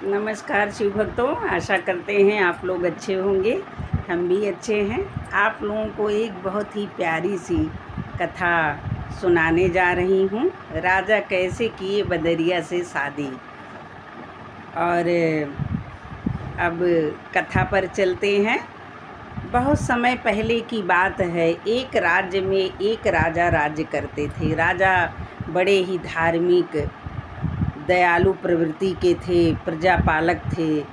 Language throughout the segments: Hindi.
नमस्कार शिव भक्तों, आशा करते हैं आप लोग अच्छे होंगे। हम भी अच्छे हैं। आप लोगों को एक बहुत ही प्यारी सी कथा सुनाने जा रही हूँ। राजा कैसे किए बदरिया से शादी। और अब कथा पर चलते हैं। बहुत समय पहले की बात है। एक राज्य में एक राजा राज्य करते थे। राजा बड़े ही धार्मिक, दयालु प्रवृत्ति के थे, प्रजापालक थे।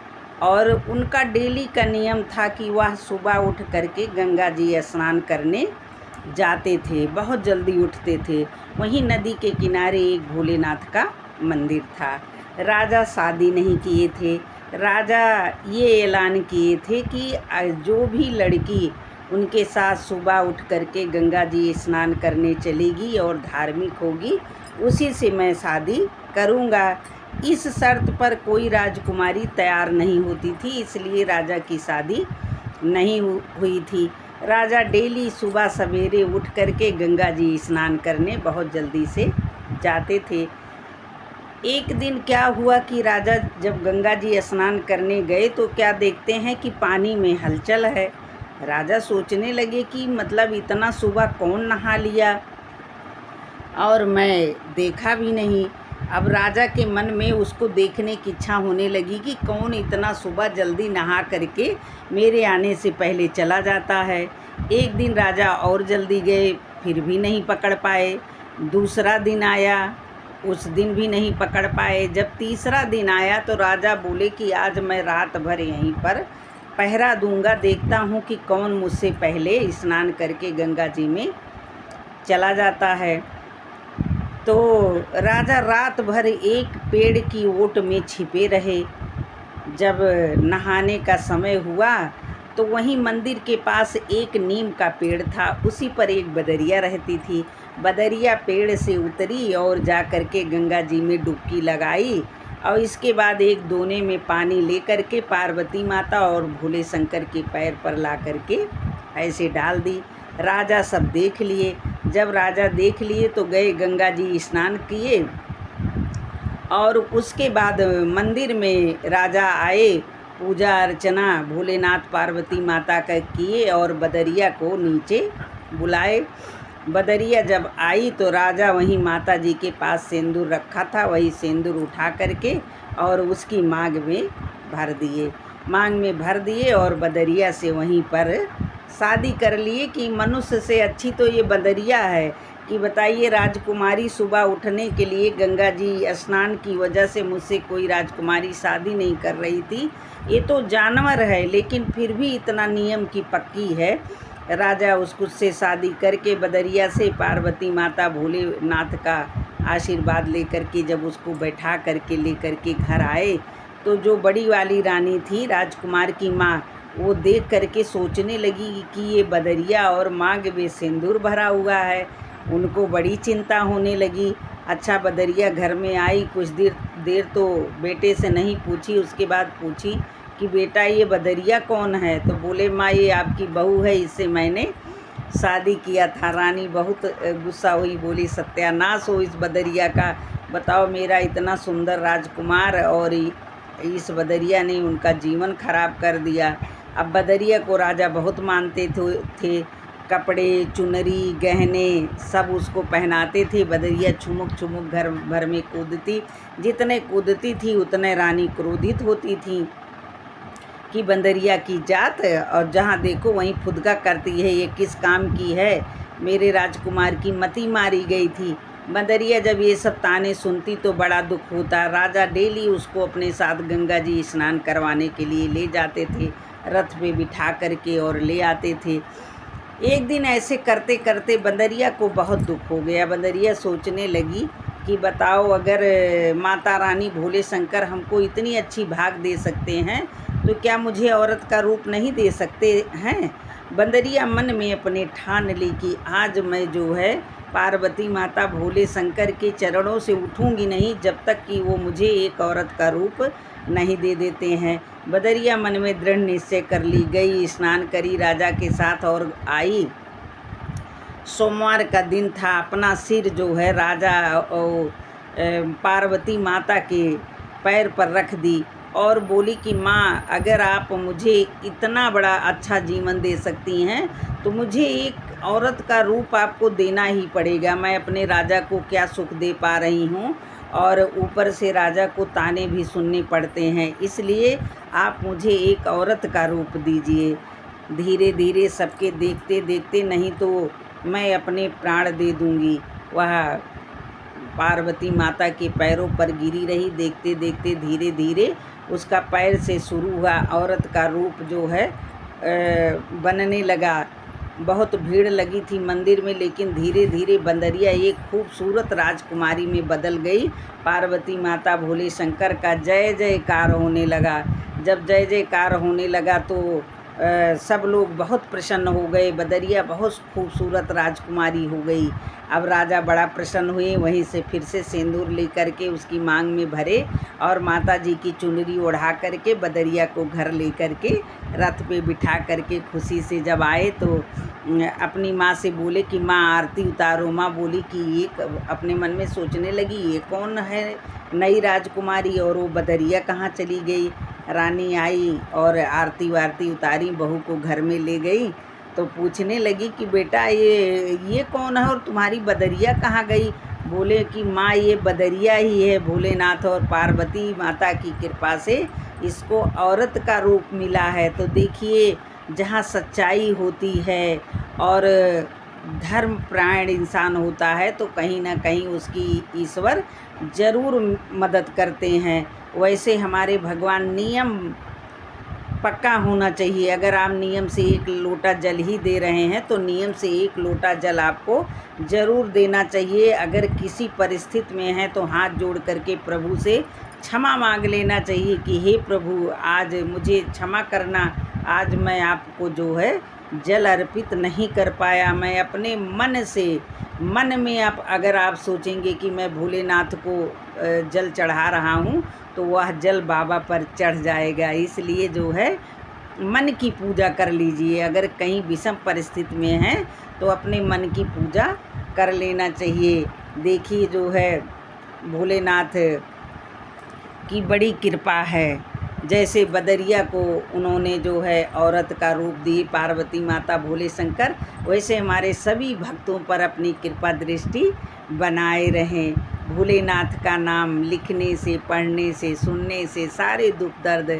और उनका डेली का नियम था कि वह सुबह उठ करके गंगा जी स्नान करने जाते थे। बहुत जल्दी उठते थे। वहीं नदी के किनारे एक भोलेनाथ का मंदिर था। राजा शादी नहीं किए थे। राजा ये ऐलान किए थे कि जो भी लड़की उनके साथ सुबह उठ करके गंगा जी स्नान करने चलेगी और धार्मिक होगी, उसी से मैं शादी करूँगा। इस शर्त पर कोई राजकुमारी तैयार नहीं होती थी, इसलिए राजा की शादी नहीं हुई थी। राजा डेली सुबह सवेरे उठ करके गंगा जी स्नान करने बहुत जल्दी से जाते थे। एक दिन क्या हुआ कि राजा जब गंगा जी स्नान करने गए तो क्या देखते हैं कि पानी में हलचल है। राजा सोचने लगे कि मतलब इतना सुबह कौन नहा लिया और मैं देखा भी नहीं। अब राजा के मन में उसको देखने की इच्छा होने लगी कि कौन इतना सुबह जल्दी नहा करके मेरे आने से पहले चला जाता है। एक दिन राजा और जल्दी गए, फिर भी नहीं पकड़ पाए। दूसरा दिन आया, उस दिन भी नहीं पकड़ पाए। जब तीसरा दिन आया तो राजा बोले कि आज मैं रात भर यहीं पर पहरा दूंगा, देखता हूँ कि कौन मुझसे पहले स्नान करके गंगा जी में चला जाता है। तो राजा रात भर एक पेड़ की ओट में छिपे रहे। जब नहाने का समय हुआ तो वहीं मंदिर के पास एक नीम का पेड़ था, उसी पर एक बदरिया रहती थी। बदरिया पेड़ से उतरी और जा कर के गंगा जी में डुबकी लगाई और इसके बाद एक दोने में पानी लेकर के पार्वती माता और भोले शंकर के पैर पर ला करके ऐसे डाल दी। राजा सब देख लिए। जब राजा देख लिए तो गए गंगा जी स्नान किए और उसके बाद मंदिर में राजा आए, पूजा अर्चना भोलेनाथ पार्वती माता का किए और बदरिया को नीचे बुलाए। बदरिया जब आई तो राजा वहीं माता जी के पास सिंदूर रखा था, वही सिंदूर उठा करके और उसकी मांग में भर दिए। मांग में भर दिए और बदरिया से वहीं पर शादी कर लिए। कि मनुष्य से अच्छी तो ये बदरिया है कि बताइए, राजकुमारी सुबह उठने के लिए गंगा जी स्नान की वजह से मुझसे कोई राजकुमारी शादी नहीं कर रही थी। ये तो जानवर है लेकिन फिर भी इतना नियम की पक्की है। राजा उसको से शादी करके बदरिया से पार्वती माता भोलेनाथ का आशीर्वाद लेकर के जब उसको बैठा करके लेकर के घर आए तो जो बड़ी वाली रानी थी, राजकुमार की माँ, वो देख करके सोचने लगी कि ये बदरिया और मांग में सिंदूर भरा हुआ है। उनको बड़ी चिंता होने लगी। अच्छा, बदरिया घर में आई, कुछ देर तो बेटे से नहीं पूछी, उसके बाद पूछी कि बेटा ये बदरिया कौन है। तो बोले माँ ये आपकी बहू है, इससे मैंने शादी किया था। रानी बहुत गुस्सा हुई, बोली सत्यानाश हो इस बदरिया का। बताओ, मेरा इतना सुंदर राजकुमार और इस बदरिया ने उनका जीवन खराब कर दिया। अब बदरिया को राजा बहुत मानते थे। कपड़े, चुनरी, गहने सब उसको पहनाते थे। बदरिया छुमुक छुमुक घर भर में कूदती। जितने कूदती थी उतने रानी क्रोधित होती थी कि बंदरिया की जात, और जहाँ देखो वहीं फुदका करती है, ये किस काम की है, मेरे राजकुमार की मति मारी गई थी। बंदरिया जब ये सब ताने सुनती तो बड़ा दुख होता। राजा डेली उसको अपने साथ गंगा जी स्नान करवाने के लिए ले जाते थे, रथ पे बिठा करके और ले आते थे। एक दिन ऐसे करते करते बंदरिया को बहुत दुख हो गया। बंदरिया सोचने लगी कि बताओ, अगर माता रानी भोले शंकर हमको इतनी अच्छी भाग दे सकते हैं तो क्या मुझे औरत का रूप नहीं दे सकते हैं। बंदरिया मन में अपने ठान ली कि आज मैं जो है पार्वती माता भोले शंकर के चरणों से उठूंगी नहीं जब तक कि वो मुझे एक औरत का रूप नहीं दे देते हैं। बदरिया मन में दृढ़ निश्चय कर ली, गई स्नान करी राजा के साथ और आई। सोमवार का दिन था। अपना सिर जो है राजा पार्वती माता के पैर पर रख दी और बोली कि माँ, अगर आप मुझे इतना बड़ा अच्छा जीवन दे सकती हैं तो मुझे एक औरत का रूप आपको देना ही पड़ेगा। मैं अपने राजा को क्या सुख दे पा रही हूँ और ऊपर से राजा को ताने भी सुनने पड़ते हैं, इसलिए आप मुझे एक औरत का रूप दीजिए। धीरे धीरे सबके देखते देखते, नहीं तो मैं अपने प्राण दे दूँगी। वह पार्वती माता के पैरों पर गिरी रही। देखते देखते धीरे धीरे उसका पैर से शुरू हुआ औरत का रूप जो है बनने लगा। बहुत भीड़ लगी थी मंदिर में, लेकिन धीरे धीरे बंदरिया एक खूबसूरत राजकुमारी में बदल गई। पार्वती माता भोले शंकर का जय जयकार होने लगा। जब जय जयकार होने लगा तो सब लोग बहुत प्रसन्न हो गए। बदरिया बहुत खूबसूरत राजकुमारी हो गई। अब राजा बड़ा प्रसन्न हुए। वहीं से फिर से सिंदूर लेकर के उसकी मांग में भरे और माता जी की चुनरी ओढ़ा करके बदरिया को घर ले करके रथ पे बिठा करके खुशी से जब आए तो अपनी माँ से बोले कि माँ आरती उतारो। माँ बोली कि ये, अपने मन में सोचने लगी ये कौन है नई राजकुमारी और वो बदरिया कहाँ चली गई। रानी आई और आरती वारती उतारी, बहू को घर में ले गई तो पूछने लगी कि बेटा ये कौन है और तुम्हारी बदरिया कहाँ गई। बोले कि माँ ये बदरिया ही है, भोलेनाथ और पार्वती माता की कृपा से इसको औरत का रूप मिला है। तो देखिए, जहाँ सच्चाई होती है और धर्म प्राण इंसान होता है तो कहीं ना कहीं उसकी ईश्वर ज़रूर मदद करते हैं। वैसे हमारे भगवान, नियम पक्का होना चाहिए। अगर आप नियम से एक लोटा जल ही दे रहे हैं तो नियम से एक लोटा जल आपको ज़रूर देना चाहिए। अगर किसी परिस्थिति में है तो हाथ जोड़ करके प्रभु से क्षमा मांग लेना चाहिए कि हे प्रभु, आज मुझे क्षमा करना, आज मैं आपको जो है जल अर्पित नहीं कर पाया। मैं अपने मन से, मन में अगर आप सोचेंगे कि मैं भोलेनाथ को जल चढ़ा रहा हूँ तो वह जल बाबा पर चढ़ जाएगा। इसलिए जो है मन की पूजा कर लीजिए। अगर कहीं विषम परिस्थिति में है तो अपने मन की पूजा कर लेना चाहिए। देखिए जो है भोलेनाथ की बड़ी कृपा है। जैसे बदरिया को उन्होंने जो है औरत का रूप दी पार्वती माता भोले शंकर, वैसे हमारे सभी भक्तों पर अपनी कृपा दृष्टि बनाए रहें। भोलेनाथ का नाम लिखने से, पढ़ने से, सुनने से सारे दुख दर्द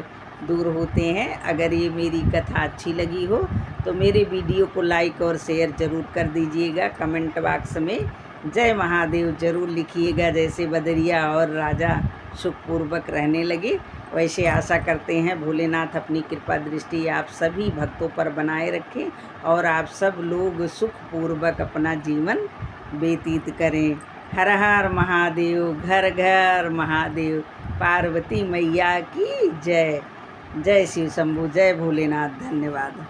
दूर होते हैं। अगर ये मेरी कथा अच्छी लगी हो तो मेरे वीडियो को लाइक और शेयर ज़रूर कर दीजिएगा। कमेंट बॉक्स में जय महादेव ज़रूर लिखिएगा। जैसे बदरिया और राजा सुखपूर्वक रहने लगे, वैसे आशा करते हैं भोलेनाथ अपनी कृपा दृष्टि आप सभी भक्तों पर बनाए रखें और आप सब लोग सुखपूर्वक अपना जीवन व्यतीत करें। हर हर महादेव, घर घर महादेव, पार्वती मैया की जय। जय शिव शंभू, जय भोलेनाथ। धन्यवाद।